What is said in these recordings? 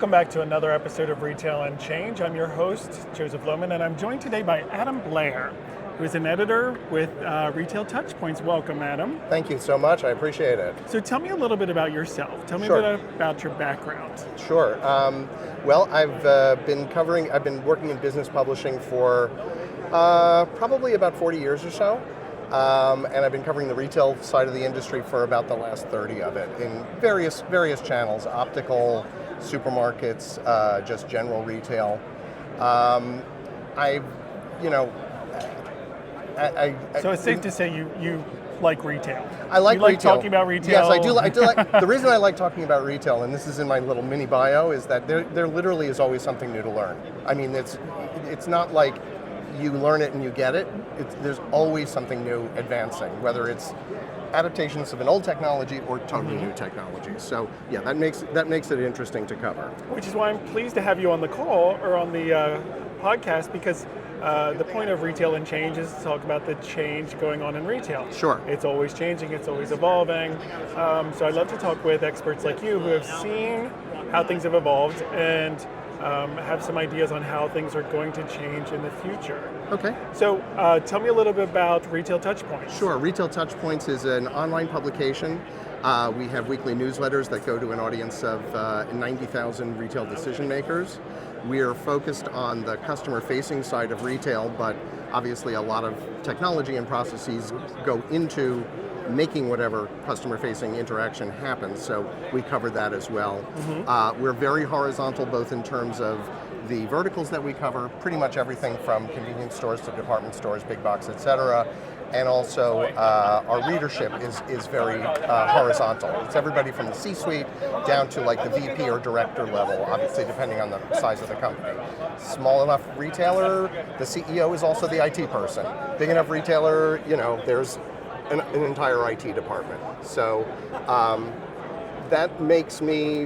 Welcome back to another episode of Retail and Change. I'm your host, Joseph Lohmann, and I'm joined today by Adam Blair, who is an editor with Retail TouchPoints. Welcome, Adam. Thank you so much. I appreciate it. So tell me a little bit about yourself. Tell me Sure. a bit about your background. Sure. Well, I've been working in business publishing for probably about 40 years or so. And I've been covering the retail side of the industry for about the last 30 of it in various channels: optical, supermarkets, just general retail. So it's safe to say you like retail. I like you like retail. Talking about retail. Yes, I do. I do like. The reason I like talking about retail, and this is in my little mini bio, is that there literally is always something new to learn. I mean, it's not like you learn it and you get it. There's always something new advancing, whether it's adaptations of an old technology or totally new technology. So yeah, that makes it interesting to cover. Which is why I'm pleased to have you on the call or on the podcast, because the point of Retail and Change is to talk about the change going on in retail. Sure. It's always changing, it's always evolving. So I'd love to talk with experts like you who have seen how things have evolved and have some ideas on how things are going to change in the future. Okay. So tell me a little bit about Retail TouchPoints. Sure. Retail TouchPoints is an online publication. We have weekly newsletters that go to an audience of 90,000 retail decision makers. We are focused on the customer-facing side of retail, but obviously a lot of technology and processes go into making whatever customer-facing interaction happens, so we cover that as well. We're very horizontal, both in terms of the verticals that we cover, pretty much everything from convenience stores to department stores, big box, etc. And also our readership is very horizontal. It's everybody from the C-suite down to like the VP or director level, obviously depending on the size of the company. Small enough retailer, the CEO is also the IT person. Big enough retailer, there's an entire IT department. So that makes me,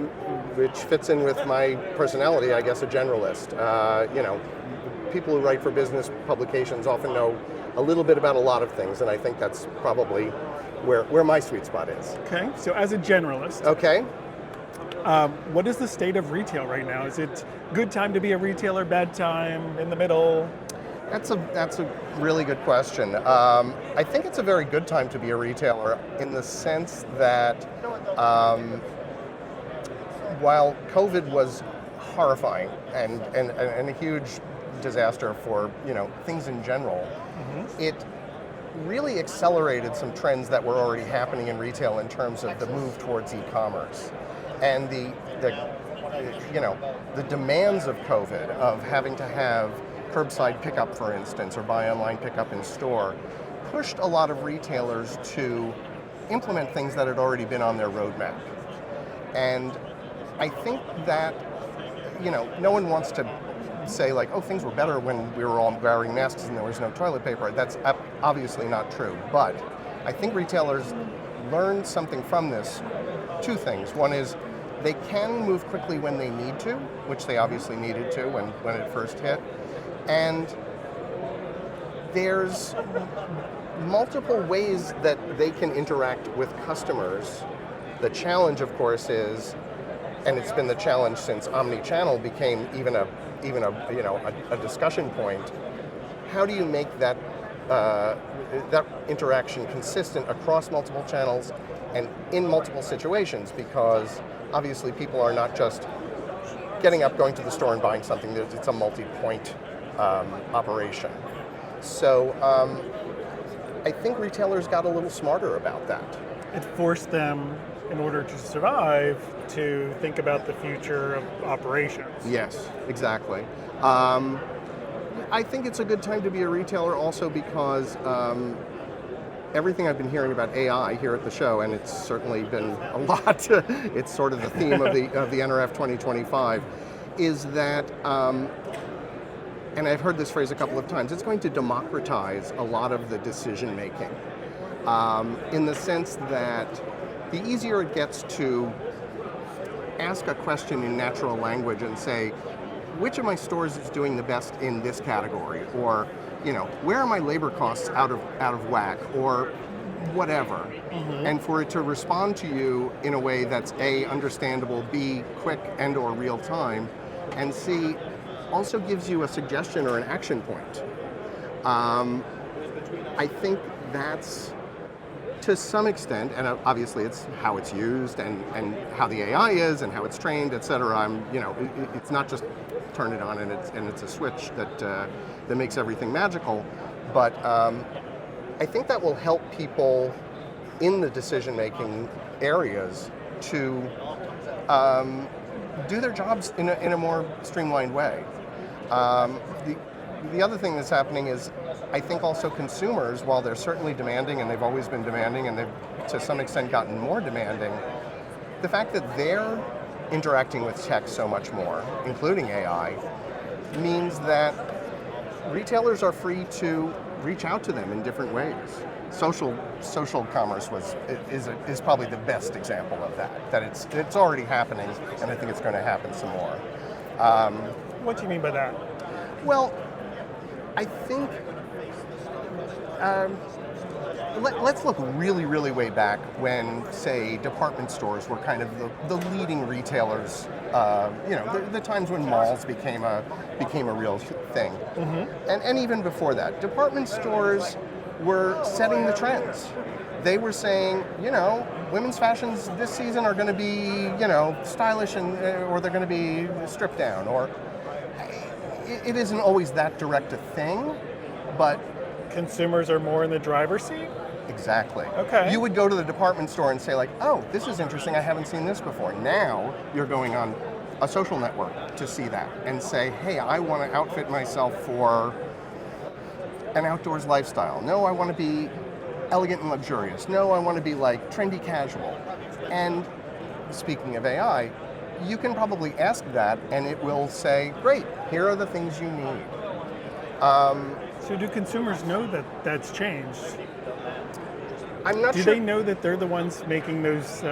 which fits in with my personality, I guess, a generalist. People who write for business publications often know a little bit about a lot of things, and I think that's probably where my sweet spot is. Okay, so as a generalist, okay, what is the state of retail right now? Is it good time to be a retailer, bad time, in the middle? That's a really good question. I think it's a very good time to be a retailer in the sense that while COVID was horrifying and a huge disaster for things in general, it really accelerated some trends that were already happening in retail in terms of the move towards e-commerce and the demands of COVID, of having to have curbside pickup, for instance, or buy online pickup in store, pushed a lot of retailers to implement things that had already been on their roadmap. And I think that no one wants to say like, oh, things were better when we were all wearing masks and there was no toilet paper. That's obviously not true. But I think retailers learned something from this. Two things. One is they can move quickly when they need to, which they obviously needed to when it first hit. And there's multiple ways that they can interact with customers. The challenge, of course, is, and it's been the challenge since omni-channel became even a discussion point. How do you make that interaction consistent across multiple channels and in multiple situations? Because obviously people are not just getting up, going to the store and buying something. It's a multi-point operation. So I think retailers got a little smarter about that. It forced them, in order to survive, to think about the future of operations. Yes, exactly. I think it's a good time to be a retailer also because everything I've been hearing about AI here at the show, and it's certainly been a lot, it's sort of the theme of the NRF 2025, is that, and I've heard this phrase a couple of times, it's going to democratize a lot of the decision making in the sense that the easier it gets to ask a question in natural language and say, which of my stores is doing the best in this category? Or, where are my labor costs out of whack? Or, whatever, and for it to respond to you in a way that's A, understandable, B, quick and or real time, and C, also gives you a suggestion or an action point. I think that's, to some extent, and obviously it's how it's used and how the AI is and how it's trained, et cetera. It's not just turn it on and it's a switch that makes everything magical, but I think that will help people in the decision-making areas to do their jobs in a more streamlined way. The other thing that's happening is, I think also consumers, while they're certainly demanding, and they've always been demanding, and they've to some extent gotten more demanding, the fact that they're interacting with tech so much more, including AI, means that retailers are free to reach out to them in different ways. Social commerce is probably the best example of that. That it's already happening, and I think it's going to happen some more. What do you mean by that? Well, I think let's look really, really way back when, say, department stores were kind of the leading retailers. The times when malls became a real thing, and even before that, department stores were setting the trends. They were saying, women's fashions this season are going to be, stylish or they're going to be stripped down, or it isn't always that direct a thing, but consumers are more in the driver's seat? Exactly. Okay. You would go to the department store and say like, oh, this is interesting, I haven't seen this before. Now you're going on a social network to see that and say, hey, I want to outfit myself for an outdoors lifestyle. No, I want to be elegant and luxurious. No, I want to be like trendy casual. And speaking of AI, you can probably ask that and it will say, great, here are the things you need. So do consumers know that that's changed? I'm not sure. Do they know that they're the ones making those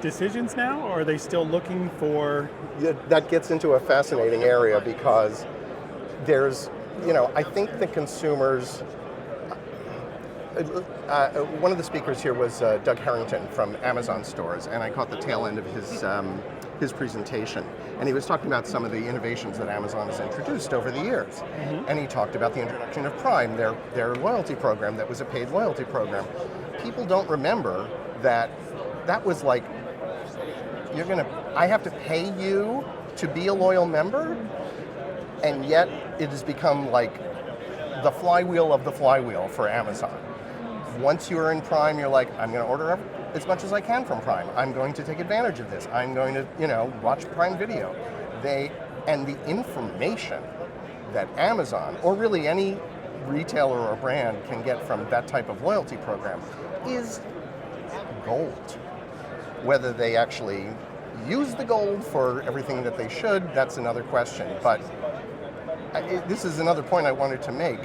decisions now, or are they still looking for? That gets into a fascinating area because there's, I think the consumers, one of the speakers here was Doug Harrington from Amazon Stores, and I caught the tail end of his presentation, and he was talking about some of the innovations that Amazon has introduced over the years. And he talked about the introduction of Prime, their loyalty program that was a paid loyalty program. People don't remember that was like, I have to pay you to be a loyal member, and yet it has become like the flywheel of the flywheel for Amazon. Once you're in Prime, you're like, I'm going to order as much as I can from Prime. I'm going to take advantage of this. I'm going to, watch Prime Video. And the information that Amazon, or really any retailer or brand, can get from that type of loyalty program is gold. Whether they actually use the gold for everything that they should, that's another question. But this is another point I wanted to make.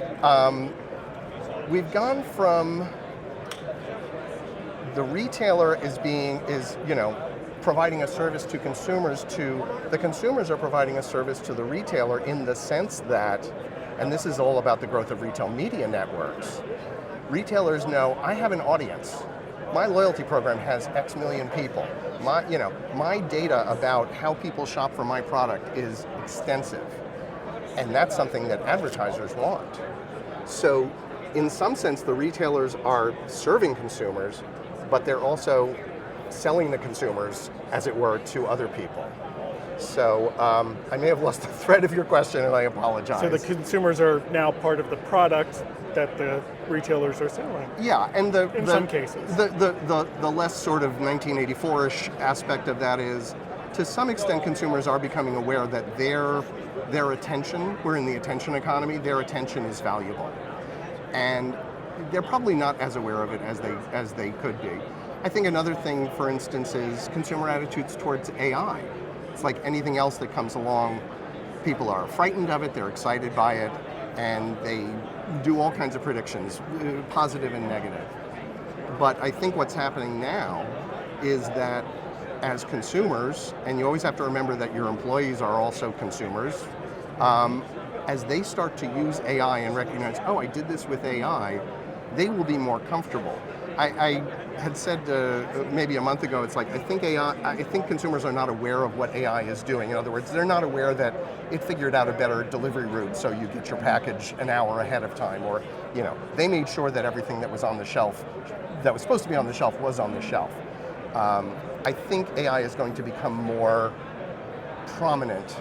We've gone from the retailer is providing a service to consumers to the consumers are providing a service to the retailer, in the sense that, and this is all about the growth of retail media networks, retailers know, I have an audience. My loyalty program has X million people. My data about how people shop for my product is extensive. And that's something that advertisers want. So in some sense, the retailers are serving consumers, but they're also selling the consumers, as it were, to other people. So I may have lost the thread of your question, and I apologize. So the consumers are now part of the product that the retailers are selling. Yeah, and in some cases. The less sort of 1984-ish aspect of that is, to some extent, consumers are becoming aware that their attention, we're in the attention economy, their attention is valuable. And they're probably not as aware of it as they could be. I think another thing, for instance, is consumer attitudes towards AI. It's like anything else that comes along, people are frightened of it, they're excited by it, and they do all kinds of predictions, positive and negative. But I think what's happening now is that as consumers, and you always have to remember that your employees are also consumers, as they start to use AI and recognize, oh, I did this with AI, they will be more comfortable. I had said maybe a month ago, it's like, I think consumers are not aware of what AI is doing. In other words, they're not aware that it figured out a better delivery route so you get your package an hour ahead of time, or they made sure that everything that was on the shelf, that was supposed to be on the shelf, was on the shelf. I think AI is going to become more prominent,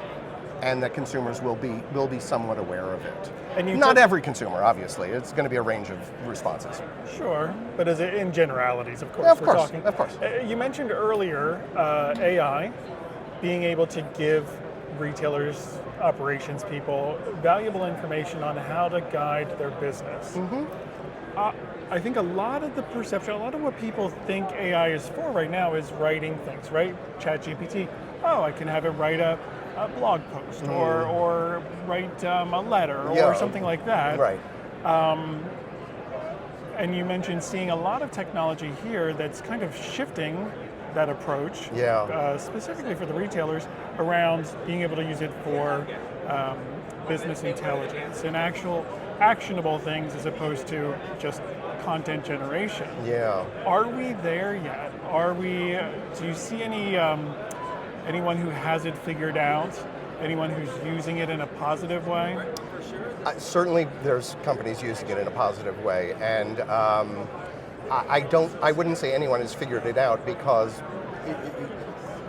and that consumers will be somewhat aware of it. And not every consumer, obviously. It's going to be a range of responses. Sure, but as in generalities, of course. Yeah, of course. You mentioned earlier AI being able to give retailers, operations people, valuable information on how to guide their business. I think a lot of the perception, a lot of what people think AI is for right now is writing things, right? ChatGPT, I can have it write a blog post or write a letter or something like that. Right. And you mentioned seeing a lot of technology here that's kind of shifting that approach, specifically for the retailers, around being able to use it for business intelligence and actual actionable things as opposed to just content generation. Yeah. Are we there yet? Do you see anyone who has it figured out? Anyone who's using it in a positive way? Certainly, there's companies using it in a positive way, and I wouldn't say anyone has figured it out, because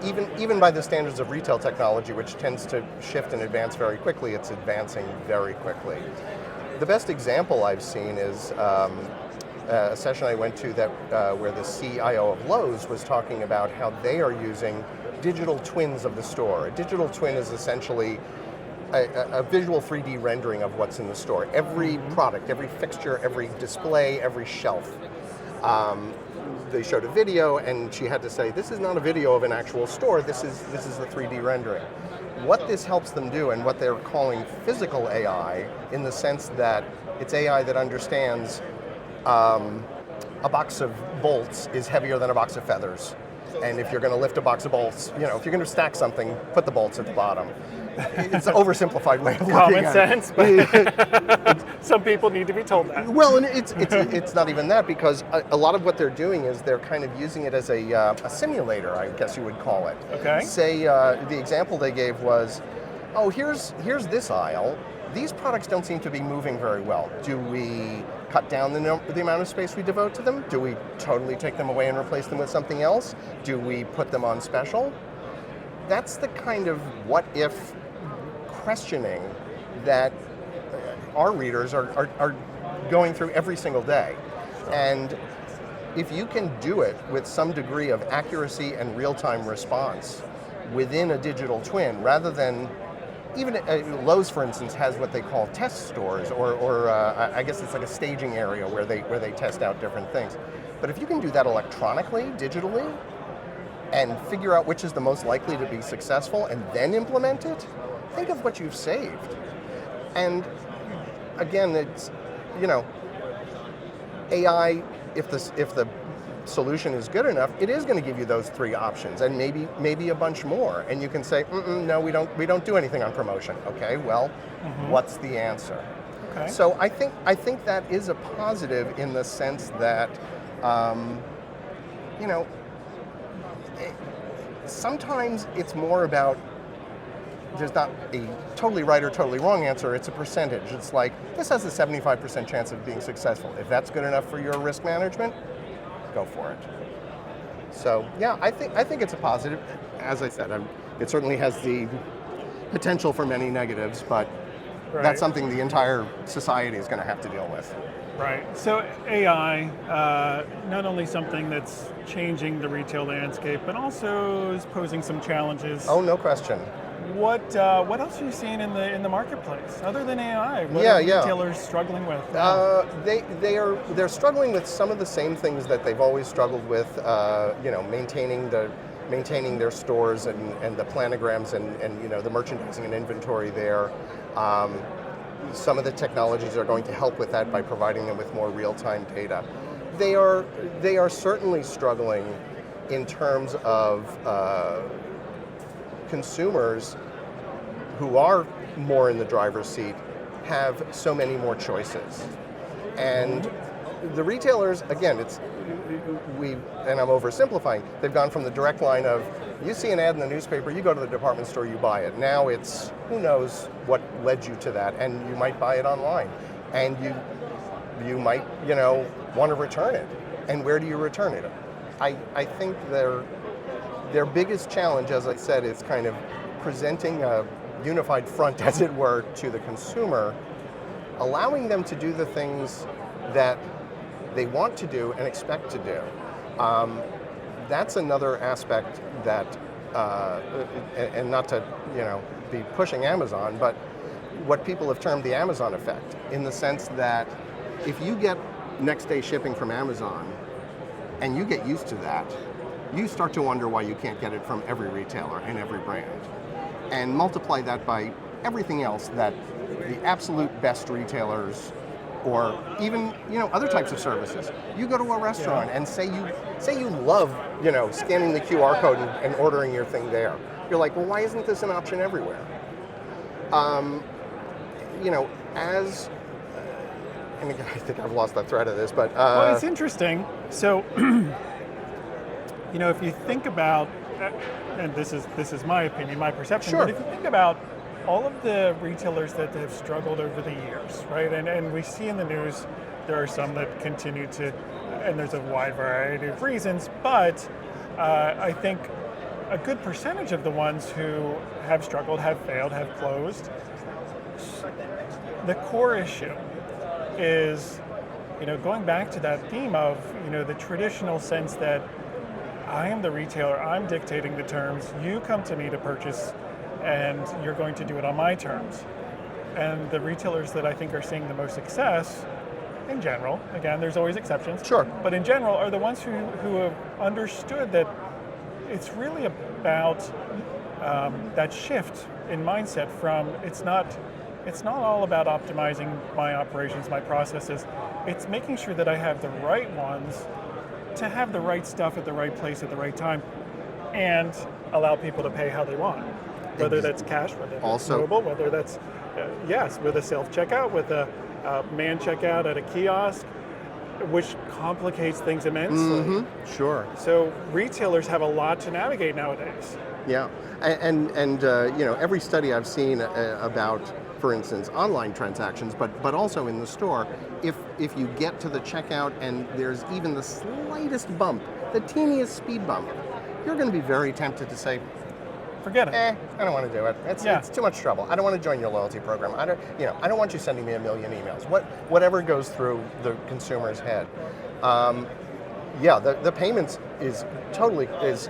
even by the standards of retail technology, which tends to shift and advance very quickly, it's advancing very quickly. The best example I've seen is a session I went to where the CIO of Lowe's was talking about how they are using digital twins of the store. A digital twin is essentially a visual 3D rendering of what's in the store. Every product, every fixture, every display, every shelf. They showed a video, and she had to say, this is not a video of an actual store, this is a 3D rendering. What this helps them do, and what they're calling physical AI, in the sense that it's AI that understands a box of bolts is heavier than a box of feathers. And if you're going to lift a box of bolts, if you're going to stack something, put the bolts at the bottom. It's an oversimplified way of looking at it. Common sense, but some people need to be told that. Well, and it's not even that, because a lot of what they're doing is they're kind of using it as a simulator, I guess you would call it. Okay. Say the example they gave was, here's this aisle. These products don't seem to be moving very well. Do we cut down the amount of space we devote to them? Do we totally take them away and replace them with something else? Do we put them on special? That's the kind of what if questioning that our readers are going through every single day. And if you can do it with some degree of accuracy and real-time response within a digital twin, rather than even Lowe's, for instance, has what they call test stores, or I guess it's like a staging area where they test out different things. But if you can do that electronically, digitally, and figure out which is the most likely to be successful, and then implement it, think of what you've saved. And again, it's AI. If the solution is good enough, it is going to give you those three options, and maybe a bunch more. And you can say, no, we don't do anything on promotion. Okay, well, what's the answer? Okay. So I think that is a positive, in the sense that sometimes it's more about, there's not a totally right or totally wrong answer, it's a percentage. It's like, this has a 75% chance of being successful. If that's good enough for your risk management, go for it. So yeah, I think it's a positive. As I said, it certainly has the potential for many negatives, but that's something the entire society is going to have to deal with. Right. So AI, not only something that's changing the retail landscape, but also is posing some challenges. Oh, no question. What else are you seeing in the marketplace other than AI? What are retailers struggling with? They're struggling with some of the same things that they've always struggled with. Maintaining their stores and the planograms and the merchandising and inventory there. Some of the technologies are going to help with that by providing them with more real-time data. They are certainly struggling in terms of consumers who are more in the driver's seat have so many more choices. And the retailers, again, and I'm oversimplifying, they've gone from the direct line of, you see an ad in the newspaper, you go to the department store, you buy it. Now it's, who knows what led you to that, and you might buy it online. And you might, want to return it. And where do you return it? I think their biggest challenge, as I said, is kind of presenting a unified front, as it were, to the consumer, allowing them to do the things that they want to do and expect to do. That's another aspect that, and not to be pushing Amazon, but what people have termed the Amazon effect, in the sense that if you get next day shipping from Amazon and you get used to that, you start to wonder why you can't get it from every retailer and every brand. And multiply that by everything else that the absolute best retailers, or even other types of services. You go to a restaurant and say you love scanning the QR code and ordering your thing there. You're like, well, why isn't this an option everywhere? As and again, I think I've lost that thread of this, but well, it's interesting. So, if you think about, and this is my opinion, my perception, sure. But if you think about all of the retailers that have struggled over the years, right? And we see in the news there are some that continue to, and there's a wide variety of reasons, but I think a good percentage of the ones who have struggled, have failed, have closed, the core issue is, going back to that theme of, the traditional sense that I am the retailer, I'm dictating the terms, you come to me to purchase, and you're going to do it on my terms. And the retailers that I think are seeing the most success, in general, again, there's always exceptions, sure, but in general, are the ones who have understood that it's really about that shift in mindset from, it's not all about optimizing my operations, my processes. It's making sure that I have the right ones to have the right stuff at the right place at the right time, and allow people to pay how they want. Whether that's cash, whether that's mobile, whether that's, with a self-checkout, with a man checkout at a kiosk, which complicates things immensely. Mm-hmm. Sure. So retailers have a lot to navigate nowadays. Yeah, and every study I've seen about, for instance, online transactions, but also in the store, if you get to the checkout and there's even the slightest bump, the teeniest speed bump, you're going to be very tempted to say, forget it. I don't want to do it. It's too much trouble. I don't want to join your loyalty program. I don't want you sending me a million emails. Whatever goes through the consumer's head. The payments is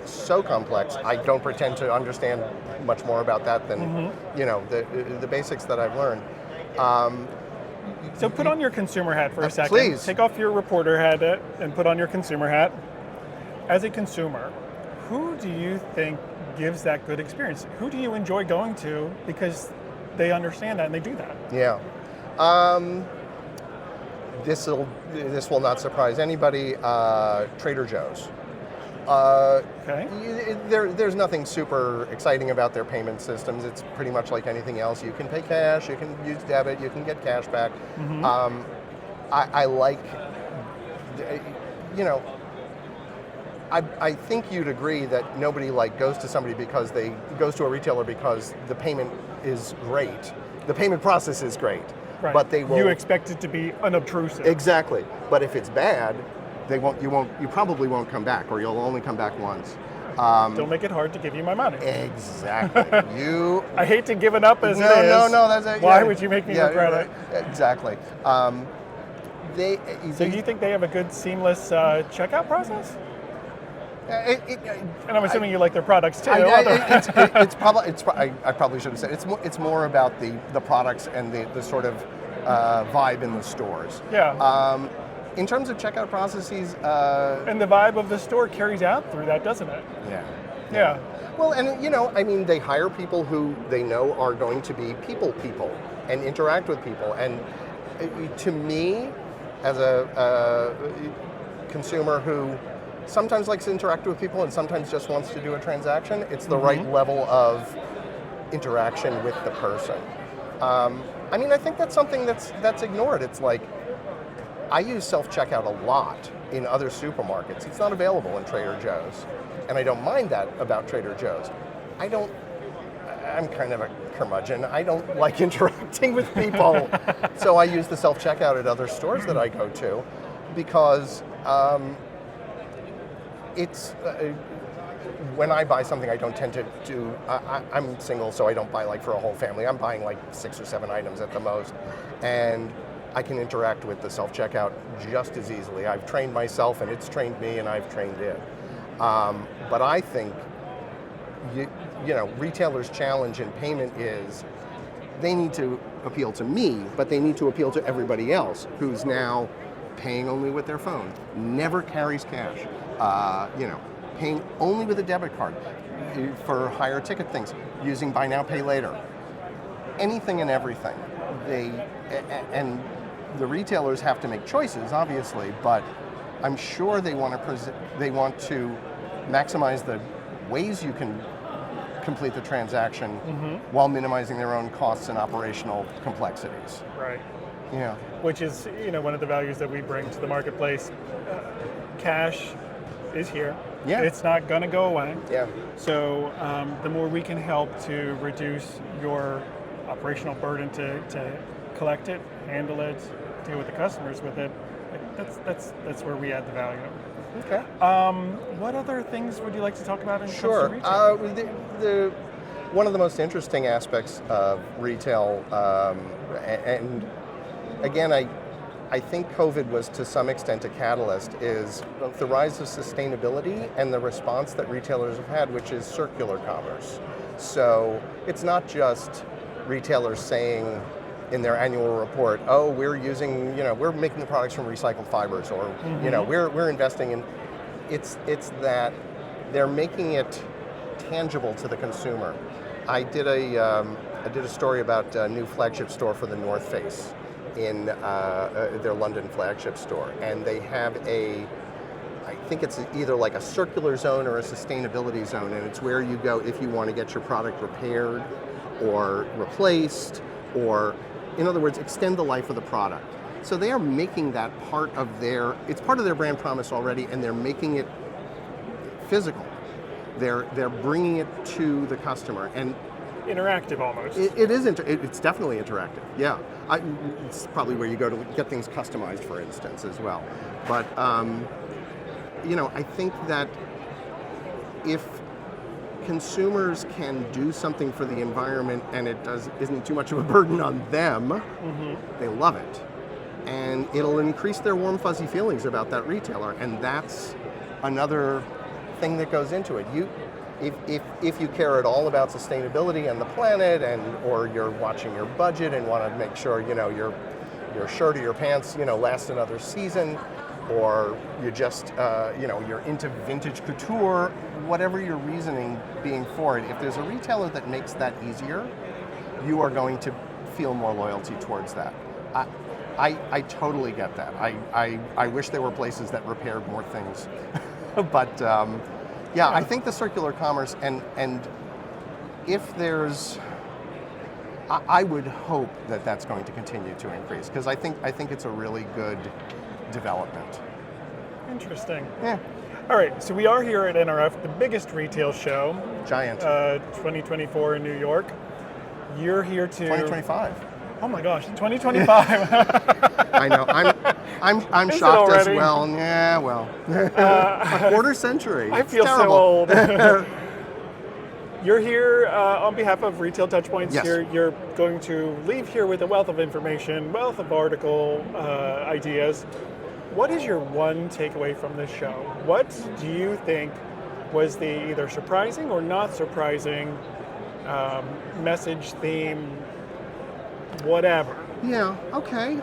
so complex. I don't pretend to understand much more about that than the basics that I've learned. So put on your consumer hat for a second. Please. Take off your reporter hat and put on your consumer hat. As a consumer, who do you think gives that good experience? Who do you enjoy going to because they understand that and they do that? Yeah. This will not surprise anybody. Trader Joe's. Okay. There's nothing super exciting about their payment systems. It's pretty much like anything else. You can pay cash, you can use debit, you can get cash back. Mm-hmm. I like, I think you'd agree that nobody goes to a retailer because the payment is great. The payment process is great. Right. But they will. You expect it to be unobtrusive. Exactly. But if it's bad, you probably won't come back, or you'll only come back once. Don't make it hard to give you my money. Exactly. I hate to give it up as it is. No, that's it. Why would you make me regret it? Exactly. So you think they have a good seamless checkout process? And I'm assuming you like their products too. I probably should have said it's more about the products and the sort of vibe in the stores. Yeah. In terms of checkout processes, and the vibe of the store carries out through that, doesn't it? Yeah. Well, and they hire people who they know are going to be people and interact with people. And to me, as a consumer who sometimes likes to interact with people and sometimes just wants to do a transaction, it's the right level of interaction with the person. I think that's something that's ignored. It's like, I use self-checkout a lot in other supermarkets. It's not available in Trader Joe's. And I don't mind that about Trader Joe's. I'm kind of a curmudgeon. I don't like interacting with people. So I use the self-checkout at other stores that I go to because when I buy something, I don't tend to do, I'm single, so I don't buy like for a whole family. I'm buying like 6 or 7 items at the most. And I can interact with the self-checkout just as easily. I've trained myself and it's trained me and I've trained it. But I think, retailers' challenge in payment is they need to appeal to me, but they need to appeal to everybody else who's now paying only with their phone, never carries cash, paying only with a debit card for higher ticket things, using buy now, pay later, anything and everything. And the retailers have to make choices, obviously, but I'm sure they want to maximize the ways you can complete the transaction while minimizing their own costs and operational complexities. Right. Yeah. Which is, one of the values that we bring to the marketplace. Cash is here. Yeah. It's not going to go away. Yeah. So the more we can help to reduce your operational burden to collect it, handle it, deal with the customers with it, that's where we add the value. Okay. What other things would you like to talk about in Sure. terms of retail? One of the most interesting aspects of retail, and again, I think COVID was to some extent a catalyst, is both the rise of sustainability and the response that retailers have had, which is circular commerce. So it's not just retailers saying in their annual report, oh, we're using, we're making the products from recycled fibers, or we're investing in. It's that they're making it tangible to the consumer. I did a story about a new flagship store for the North Face in their London flagship store, and they have I think it's either like a circular zone or a sustainability zone, and it's where you go if you want to get your product repaired or replaced, or in other words, extend the life of the product. So they are making that it's part of their brand promise already, and they're making it physical. They're bringing it to the customer, and interactive almost. It's definitely interactive. Yeah, it's probably where you go to get things customized, for instance, as well. But I think that if consumers can do something for the environment and it isn't too much of a burden on them, they love it. And it'll increase their warm, fuzzy feelings about that retailer. And that's another thing that goes into it. If you care at all about sustainability and the planet, or you're watching your budget and want to make sure your shirt or your pants last another season, or you just you're into vintage couture, whatever your reasoning being for it, if there's a retailer that makes that easier, you are going to feel more loyalty towards that. I totally get that. I wish there were places that repaired more things, but I think the circular commerce and if there's, I would hope that that's going to continue to increase, because I think it's a really good development. Interesting. Yeah. All right, so we are here at NRF, the biggest retail show. Giant. 2024 in New York. You're here to 2025. Oh my gosh, 2025. I know. I'm Is it shocked as already? well. Yeah, well. A quarter century. I It's feel terrible. so old. You're here on behalf of Retail TouchPoints. Yes. You're going to leave here with a wealth of information, wealth of article ideas. What is your one takeaway from this show? What do you think was the either surprising or not surprising message, theme, whatever? Yeah, okay.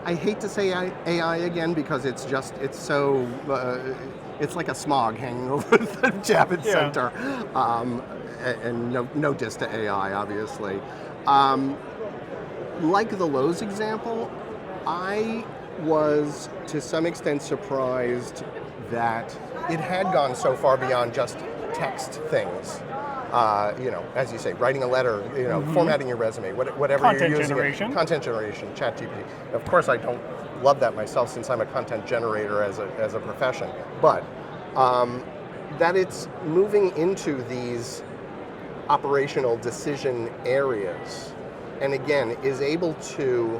I hate to say AI again, because it's so, it's like a smog hanging over the Javits Center. And no diss to AI, obviously. Like the Lowe's example, I was to some extent surprised that it had gone so far beyond just text things. as you say, writing a letter, formatting your resume, whatever Content you're using. generation. Content generation, ChatGPT. Of course, I don't love that myself since I'm a content generator as a profession, but that it's moving into these operational decision areas, and again, is able to,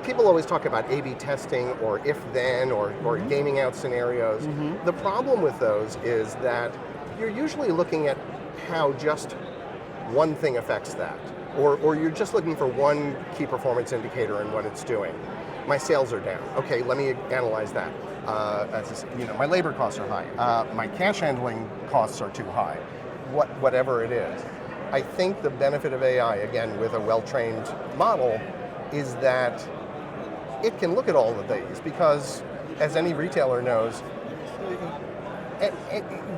people always talk about A/B testing or if-then or gaming out scenarios. The problem with those is that you're usually looking at how just one thing affects that, or you're just looking for one key performance indicator and what it's doing. My sales are down. Okay, let me analyze that. My labor costs are high. My cash handling costs are too high. Whatever it is. I think the benefit of AI, again, with a well-trained model, is that it can look at all of these because, as any retailer knows,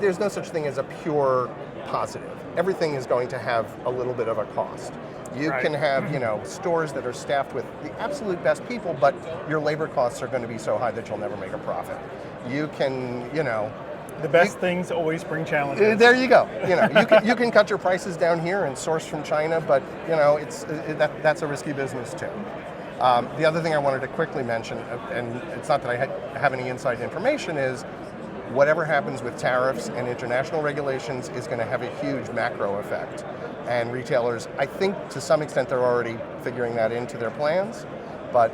there's no such thing as a pure positive. Everything is going to have a little bit of a cost. You can have, stores that are staffed with the absolute best people, but your labor costs are going to be so high that you'll never make a profit. You can, The best things always bring challenges. There you go. You can cut your prices down here and source from China, but that's a risky business too. The other thing I wanted to quickly mention, and it's not that I have any inside information, is whatever happens with tariffs and international regulations is going to have a huge macro effect. And retailers, I think to some extent they're already figuring that into their plans, but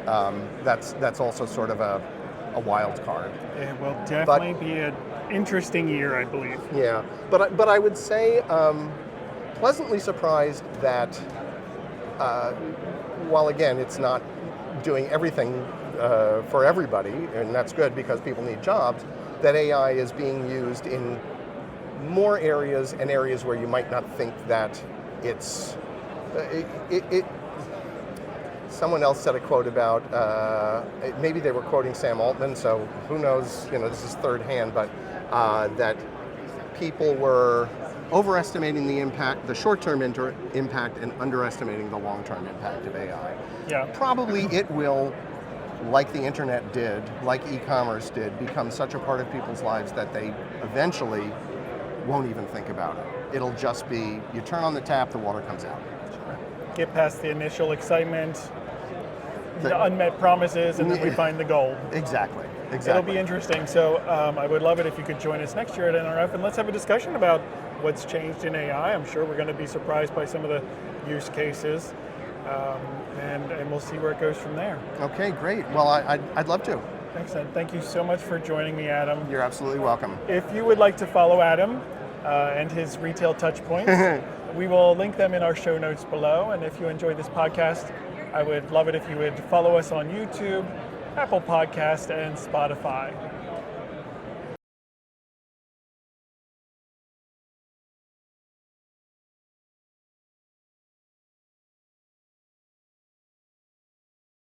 that's also sort of a wild card. It will definitely be an interesting year, I believe. Yeah, but I would say pleasantly surprised that while again it's not doing everything for everybody, and that's good because people need jobs, that AI is being used in more areas and areas where you might not think that it's someone else said a quote about maybe they were quoting Sam Altman, so who knows, this is third hand, but that people were overestimating the impact, the short-term impact, and underestimating the long-term impact of AI. Yeah. Probably it will, like the internet did, like e-commerce did, become such a part of people's lives that they eventually won't even think about it. It'll just be, you turn on the tap, the water comes out. Get past the initial excitement, the unmet promises, and then we find the gold. Exactly. It'll be interesting. So I would love it if you could join us next year at NRF, and let's have a discussion about what's changed in AI. I'm sure we're going to be surprised by some of the use cases, and we'll see where it goes from there. Okay, great. Well, I'd love to. Excellent. Thank you so much for joining me, Adam. You're absolutely welcome. If you would like to follow Adam and his Retail TouchPoints, we will link them in our show notes below. And if you enjoyed this podcast, I would love it if you would follow us on YouTube, Apple Podcast, and Spotify.